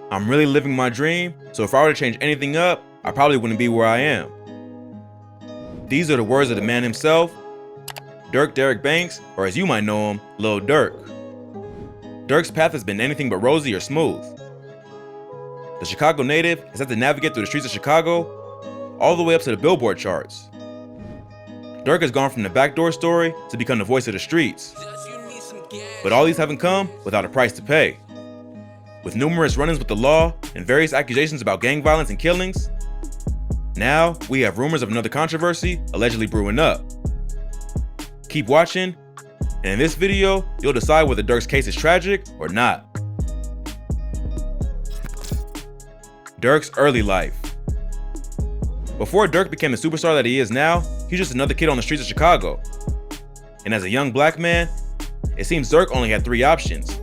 I'm really living my dream, so if I were to change anything up, I probably wouldn't be where I am. These are the words of the man himself, Durk Derek Banks, or as you might know him, Lil Durk. Durk's path has been anything but rosy or smooth. The Chicago native has had to navigate through the streets of Chicago all the way up to the Billboard charts. Durk has gone from the backdoor story to become the voice of the streets. But all these haven't come without a price to pay. With numerous run-ins with the law and various accusations about gang violence and killings, now we have rumors of another controversy allegedly brewing up. Keep watching, and in this video, you'll decide whether Durk's case is tragic or not. Durk's early life. Before Durk became the superstar that he is now, he was just another kid on the streets of Chicago. And as a young black man, it seems Durk only had 3 options: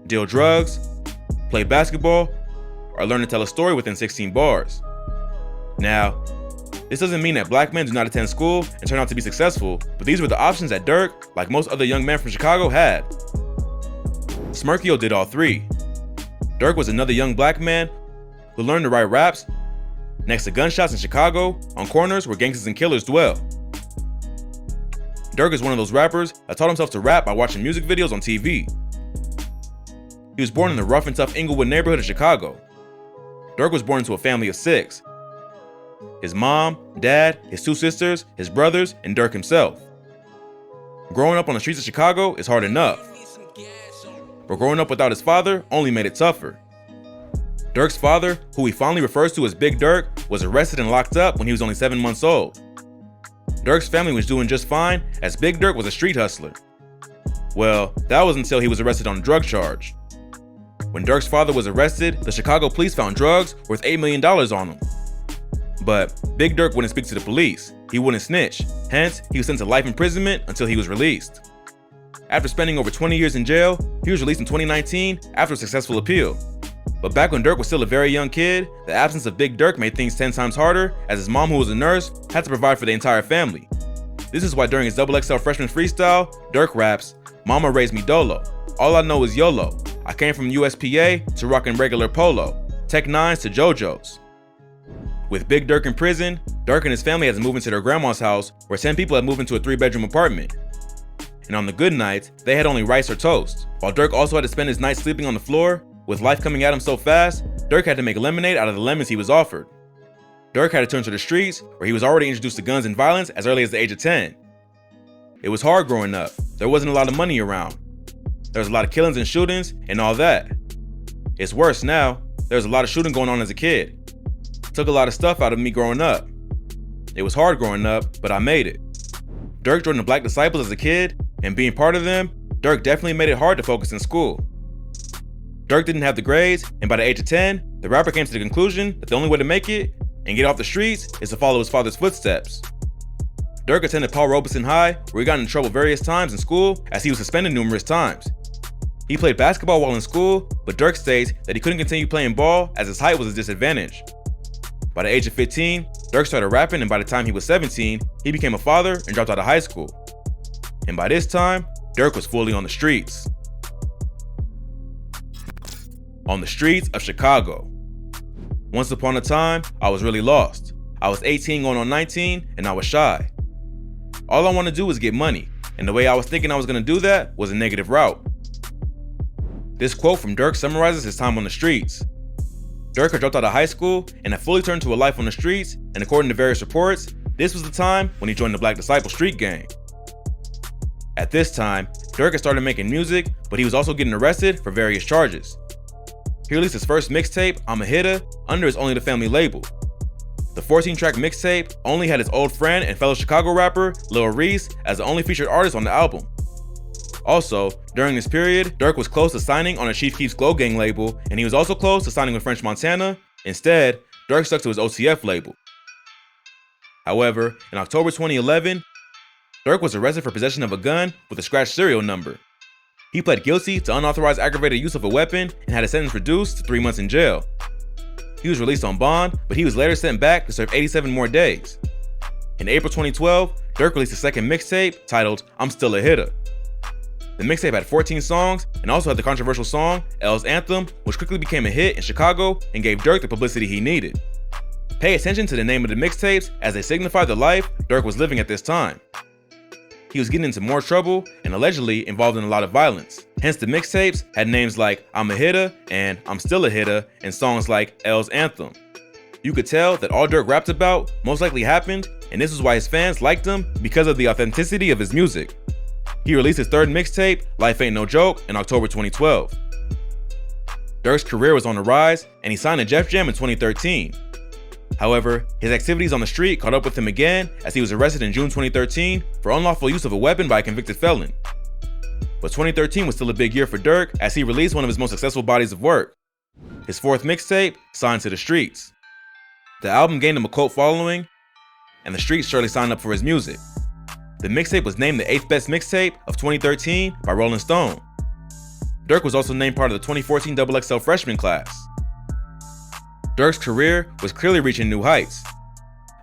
deal drugs, play basketball, or learn to tell a story within 16 bars. Now, this doesn't mean that black men do not attend school and turn out to be successful, but these were the options that Durk, like most other young men from Chicago, had. Smirkio did all 3. Durk was another young black man who learned to write raps next to gunshots in Chicago on corners where gangsters and killers dwell. Durk is one of those rappers that taught himself to rap by watching music videos on TV. He was born in the rough and tough Inglewood neighborhood of Chicago. Durk was born into a family of 6. His mom, dad, his 2 sisters, his brothers, and Durk himself. Growing up on the streets of Chicago is hard enough, but growing up without his father only made it tougher. Durk's father, who he fondly refers to as Big Durk, was arrested and locked up when he was only 7 months old. Durk's family was doing just fine, as Big Durk was a street hustler. Well, that was until he was arrested on a drug charge. When Durk's father was arrested, the Chicago police found drugs worth $8 million on him. But Big Durk wouldn't speak to the police. He wouldn't snitch. Hence, he was sentenced to life imprisonment until he was released. After spending over 20 years in jail, he was released in 2019 after a successful appeal. But back when Durk was still a very young kid, the absence of Big Durk made things 10 times harder, as his mom, who was a nurse, had to provide for the entire family. This is why during his XXL freshman freestyle, Durk raps, "Mama raised me dolo. All I know is YOLO. I came from USPA to rockin' regular polo. Tech 9s to JoJo's." With Big Durk in prison, Durk and his family had to move into their grandma's house, where 10 people had moved into a 3-bedroom apartment. And on the good nights, they had only rice or toast. While Durk also had to spend his night sleeping on the floor, with life coming at him so fast, Durk had to make lemonade out of the lemons he was offered. Durk had to turn to the streets, where he was already introduced to guns and violence as early as the age of 10. It was hard growing up. There wasn't a lot of money around. There was a lot of killings and shootings and all that. It's worse now. There's a lot of shooting going on as a kid. Took a lot of stuff out of me growing up. It was hard growing up, but I made it. Durk joined the Black Disciples as a kid, and being part of them, Durk definitely made it hard to focus in school. Durk didn't have the grades, and by the age of 10, the rapper came to the conclusion that the only way to make it and get off the streets is to follow his father's footsteps. Durk attended Paul Robeson High, where he got in trouble various times in school as he was suspended numerous times. He played basketball while in school, but Durk states that he couldn't continue playing ball as his height was a disadvantage. By the age of 15, Durk started rapping, and by the time he was 17, he became a father and dropped out of high school. And by this time, Durk was fully on the streets. On the streets of Chicago. Once upon a time, I was really lost. I was 18 going on 19, and I was shy. All I wanted to do was get money, and the way I was thinking I was going to do that was a negative route. This quote from Durk summarizes his time on the streets. Durk had dropped out of high school and had fully turned to a life on the streets, and according to various reports, this was the time when he joined the Black Disciple street gang. At this time, Durk had started making music, but he was also getting arrested for various charges. He released his first mixtape, I'm a Hitter, under his Only the Family label. The 14-track mixtape only had his old friend and fellow Chicago rapper, Lil Reese, as the only featured artist on the album. Also, during this period, Durk was close to signing on a Chief Keef's Glow Gang label, and he was also close to signing with French Montana. Instead, Durk stuck to his OTF label. However, in October 2011, Durk was arrested for possession of a gun with a scratched serial number. He pled guilty to unauthorized aggravated use of a weapon and had his sentence reduced to 3 months in jail. He was released on bond, but he was later sent back to serve 87 more days. In April 2012, Durk released a second mixtape titled I'm Still a Hitter. The mixtape had 14 songs and also had the controversial song, L's Anthem, which quickly became a hit in Chicago and gave Durk the publicity he needed. Pay attention to the name of the mixtapes as they signify the life Durk was living at this time. He was getting into more trouble and allegedly involved in a lot of violence. Hence the mixtapes had names like I'm a Hitter and I'm Still a Hitter and songs like L's Anthem. You could tell that all Durk rapped about most likely happened, and this is why his fans liked him because of the authenticity of his music. He released his third mixtape, Life Ain't No Joke, in October 2012. Durk's career was on the rise, and he signed to Def Jam in 2013. However, his activities on the street caught up with him again as he was arrested in June 2013 for unlawful use of a weapon by a convicted felon. But 2013 was still a big year for Durk as he released one of his most successful bodies of work, his fourth mixtape, Signed to the Streets. The album gained him a cult following, and the streets surely signed up for his music. The mixtape was named the 8th best mixtape of 2013 by Rolling Stone. Durk was also named part of the 2014 XXL freshman class. Durk's career was clearly reaching new heights.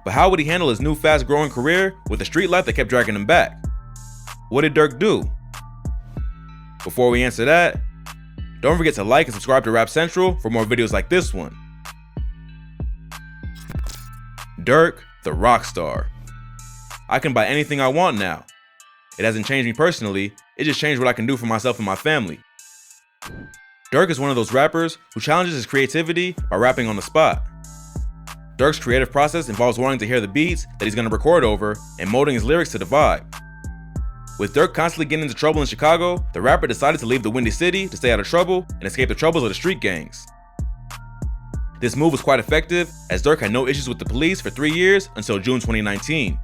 But how would he handle his new fast-growing career with a street life that kept dragging him back? What did Durk do? Before we answer that, don't forget to like and subscribe to Rap Central for more videos like this one. Durk, the rock star. I can buy anything I want now. It hasn't changed me personally, it just changed what I can do for myself and my family. Durk is one of those rappers who challenges his creativity by rapping on the spot. Durk's creative process involves wanting to hear the beats that he's going to record over and molding his lyrics to the vibe. With Durk constantly getting into trouble in Chicago, the rapper decided to leave the Windy City to stay out of trouble and escape the troubles of the street gangs. This move was quite effective as Durk had no issues with the police for 3 years until June 2019.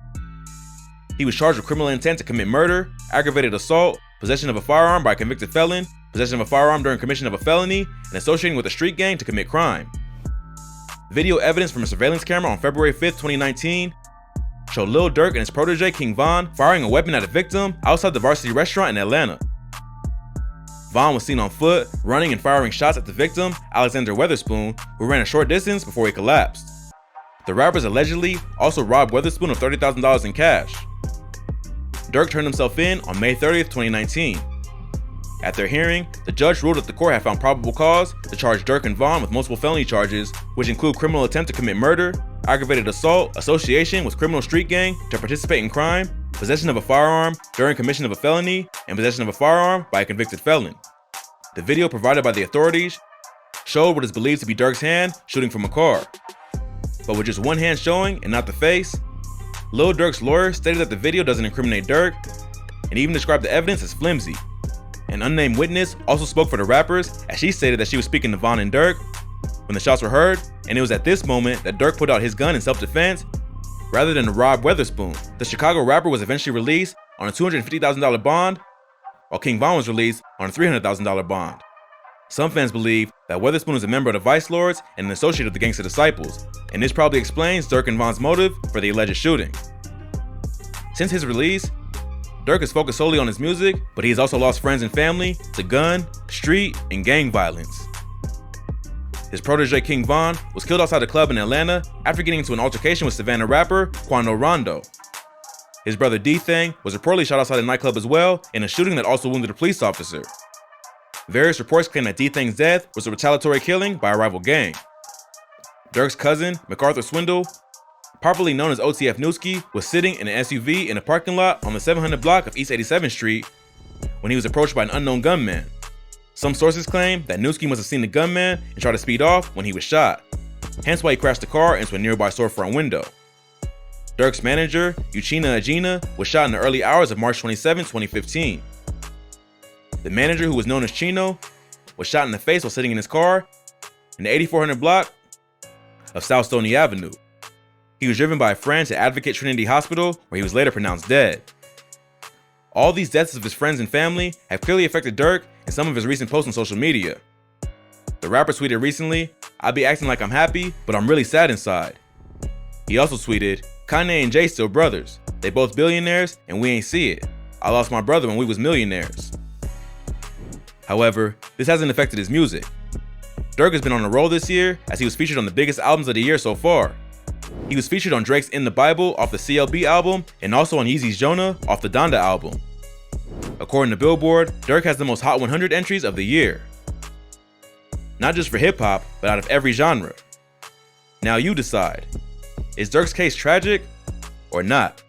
He was charged with criminal intent to commit murder, aggravated assault, possession of a firearm by a convicted felon, possession of a firearm during commission of a felony, and associating with a street gang to commit crime. Video evidence from a surveillance camera on February 5th, 2019 showed Lil Durk and his protege King Von firing a weapon at a victim outside the Varsity restaurant in Atlanta. Von was seen on foot, running and firing shots at the victim, Alexander Weatherspoon, who ran a short distance before he collapsed. The rappers allegedly also robbed Weatherspoon of $30,000 in cash. Durk turned himself in on May 30th, 2019. At their hearing, the judge ruled that the court had found probable cause to charge Durk and Von with multiple felony charges, which include criminal attempt to commit murder, aggravated assault, association with criminal street gang to participate in crime, possession of a firearm during commission of a felony, and possession of a firearm by a convicted felon. The video provided by the authorities showed what is believed to be Durk's hand shooting from a car. But with just one hand showing and not the face, Lil Durk's lawyer stated that the video doesn't incriminate Durk and even described the evidence as flimsy. An unnamed witness also spoke for the rappers as she stated that she was speaking to Von and Durk when the shots were heard, and it was at this moment that Durk put out his gun in self-defense rather than to rob Weatherspoon. The Chicago rapper was eventually released on a $250,000 bond, while King Von was released on a $300,000 bond. Some fans believe that Weatherspoon is a member of the Vice Lords and an associate of the Gangsta Disciples, and this probably explains Durk and Von's motive for the alleged shooting. Since his release, Durk is focused solely on his music, but he has also lost friends and family to gun, street, and gang violence. His protege King Von was killed outside a club in Atlanta after getting into an altercation with Savannah rapper Quando Rondo. His brother D-Thang was reportedly shot outside a nightclub as well in a shooting that also wounded a police officer. Various reports claim that D-Thang's death was a retaliatory killing by a rival gang. Durk's cousin, MacArthur Swindle, popularly known as OTF Newski, was sitting in an SUV in a parking lot on the 700 block of East 87th Street when he was approached by an unknown gunman. Some sources claim that Newski must have seen the gunman and tried to speed off when he was shot, hence why he crashed the car into a nearby storefront window. Durk's manager, Uchenna Agena, was shot in the early hours of March 27, 2015. The manager, who was known as Chino, was shot in the face while sitting in his car in the 8400 block of South Stony Avenue. He was driven by a friend to Advocate Trinity Hospital, where he was later pronounced dead. All these deaths of his friends and family have clearly affected Durk in some of his recent posts on social media. The rapper tweeted recently, "I be acting like I'm happy, but I'm really sad inside." He also tweeted, "Kanye and Jay still brothers. They both billionaires and we ain't see it. I lost my brother when we was millionaires." However, this hasn't affected his music. Durk has been on a roll this year as he was featured on the biggest albums of the year so far. He was featured on Drake's In the Bible off the CLB album and also on Yeezy's Jonah off the Donda album. According to Billboard, Durk has the most Hot 100 entries of the year. Not just for hip-hop, but out of every genre. Now you decide, is Durk's case tragic or not?